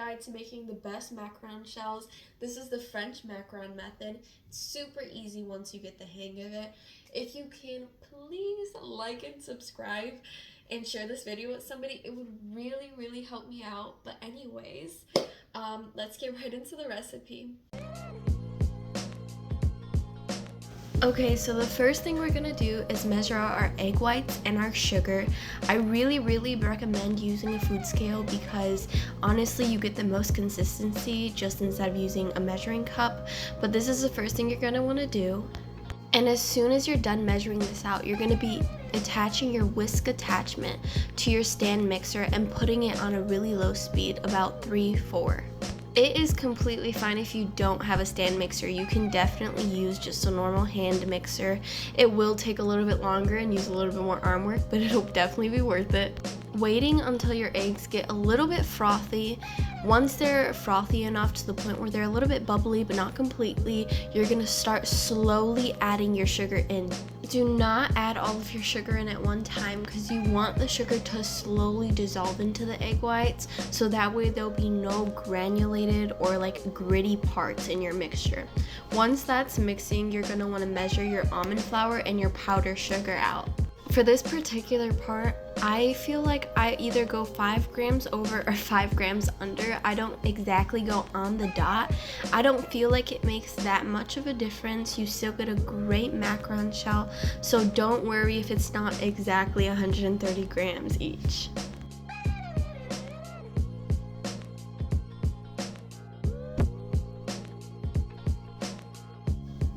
guide to making the best macaron shells. This is the French macaron method. It's super easy once you get the hang of it. If you can, please like and subscribe and share this video with somebody. It would really, really help me out. But anyways, let's get right into the recipe. Okay, so the first thing we're gonna do is measure out our egg whites and our sugar. I really recommend using a food scale because honestly you get the most consistency just instead of using a measuring cup. But this is the first thing you're gonna wanna do. And as soon as you're done measuring this out, you're gonna be attaching your whisk attachment to your stand mixer and putting it on a really low speed, about 3-4. It is completely fine if you don't have a stand mixer. You can definitely use just a normal hand mixer. It will take a little bit longer and use a little bit more arm work, but it'll definitely be worth it. Waiting until your eggs get a little bit frothy. Once they're frothy enough to the point where they're a little bit bubbly but not completely, you're gonna start slowly adding your sugar in. Do not add all of your sugar in at one time because you want the sugar to slowly dissolve into the egg whites, so that way there'll be no granulated or like gritty parts in your mixture. Once that's mixing, you're gonna want to measure your almond flour and your powdered sugar out. For this particular part, I feel like I either go 5 grams over or 5 grams under. I don't exactly go on the dot. I don't feel like it makes that much of a difference. You still get a great macaron shell, so don't worry if it's not exactly 130 grams each.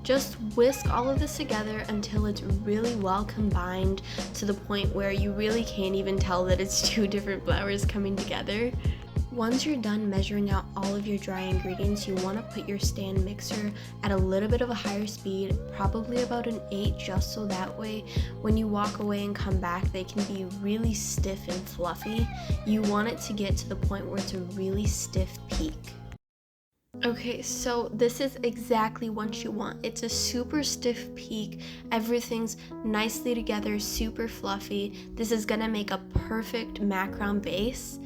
Just whisk all of this together until it's really well combined to the point where you really can't even tell that it's two different flours coming together. Once you're done measuring out all of your dry ingredients, you want to put your stand mixer at a little bit of a higher speed, probably about an 8, just so that way when you walk away and come back, they can be really stiff and fluffy. You want it to get to the point where it's a really stiff peak. Okay, so this is exactly what you want. It's a super stiff peak. Everything's nicely together, super fluffy. This is gonna make a perfect macaron base.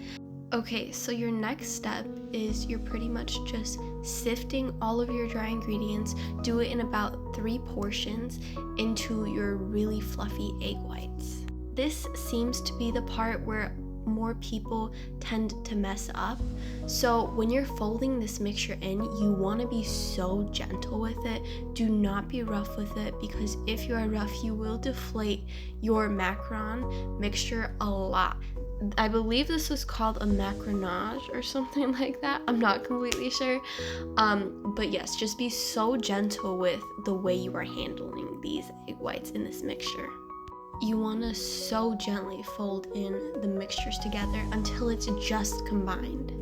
Okay, so your next step is you're pretty much just sifting all of your dry ingredients. Do it in about 3 portions into your really fluffy egg whites. This seems to be the part where more people tend to mess up. So when you're folding this mixture in, you want to be so gentle with it. Do not be rough with it, because if you are rough, you will deflate your macaron mixture a lot. I believe this is called a macaronage or something like that. I'm not completely sure. But yes, just be so gentle with the way you are handling these egg whites in this mixture. You want to so gently fold in the mixtures together until it's just combined.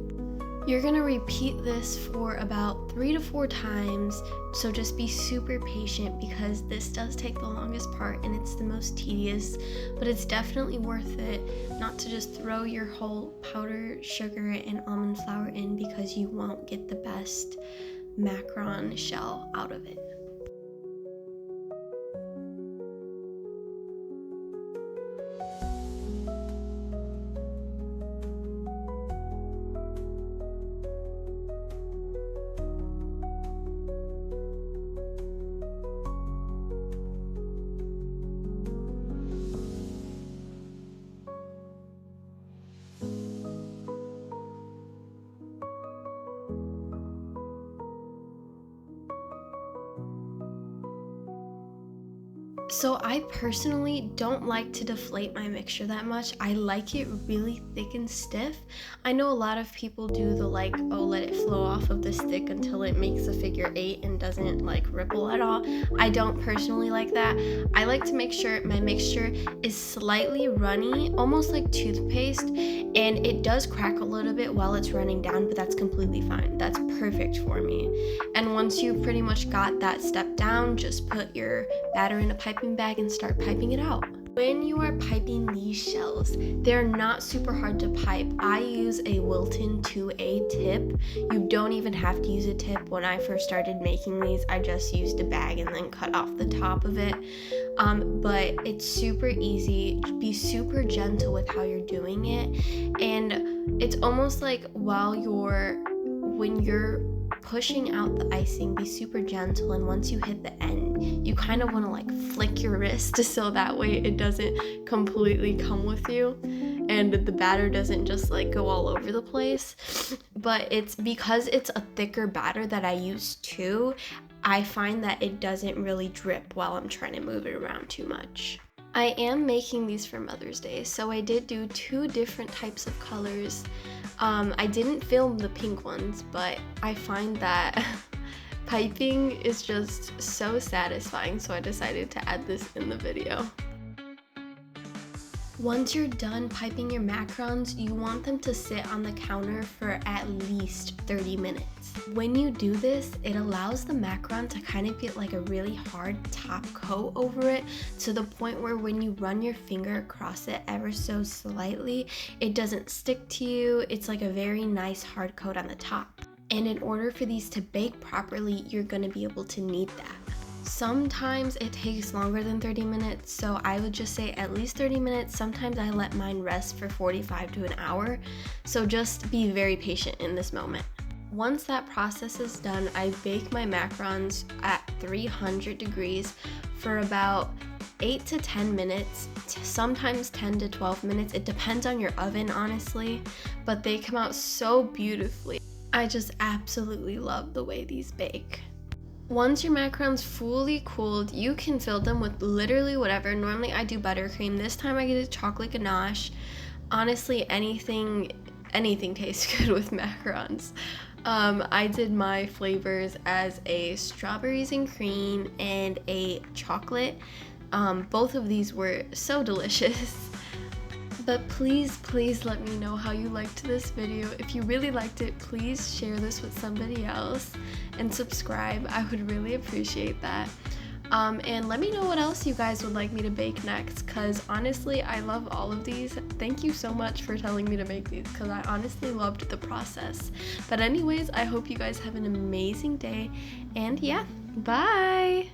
You're going to repeat this for about 3 to 4 times, so just be super patient because this does take the longest part and it's the most tedious, but it's definitely worth it not to just throw your whole powdered sugar and almond flour in, because you won't get the best macaron shell out of it. So I personally don't like to deflate my mixture that much. I like it really thick and stiff. I know a lot of people do the let it flow off of the stick until it makes a figure 8 and doesn't ripple at all. I don't personally like that. I like to make sure my mixture is slightly runny, almost like toothpaste, and it does crack a little bit while it's running down, but that's completely fine. That's perfect for me. And once you pretty much got that step down, just put your batter in a piping bag and start piping it out. When you are piping these shells, they're not super hard to pipe. I use a Wilton 2A tip. You don't even have to use a tip. When I first started making these, I just used a bag and then cut off the top of it. But it's super easy. Be super gentle with how you're doing it. And it's almost like when you're pushing out the icing, be super gentle, and once you hit the end, you kind of want to like flick your wrist so that way it doesn't completely come with you and the batter doesn't just like go all over the place. But it's because it's a thicker batter that I use too, I find that it doesn't really drip while I'm trying to move it around too much. I am making these for Mother's Day, so I did do 2 different types of colors. I didn't film the pink ones, but I find that piping is just so satisfying, so I decided to add this in the video. Once you're done piping your macarons, you want them to sit on the counter for at least 30 minutes. When you do this, it allows the macaron to kind of get like a really hard top coat over it, to the point where when you run your finger across it ever so slightly, it doesn't stick to you. It's like a very nice hard coat on the top. And in order for these to bake properly, you're going to be able to knead that. Sometimes it takes longer than 30 minutes, so I would just say at least 30 minutes. Sometimes I let mine rest for 45 to an hour, so just be very patient in this moment. Once that process is done, I bake my macarons at 300 degrees for about 8 to 10 minutes, sometimes 10 to 12 minutes. It depends on your oven, honestly, but they come out so beautifully. I just absolutely love the way these bake. Once your macarons fully cooled, you can fill them with literally whatever. Normally I do buttercream. This time I get a chocolate ganache. Honestly, anything tastes good with macarons. I did my flavors as a strawberries and cream and a chocolate. Both of these were so delicious. But please let me know how you liked this video. If you really liked it, please share this with somebody else and subscribe. I would really appreciate that. And let me know what else you guys would like me to bake next, because honestly, I love all of these. Thank you so much for telling me to make these, because I honestly loved the process. But anyways, I hope you guys have an amazing day, and yeah, bye!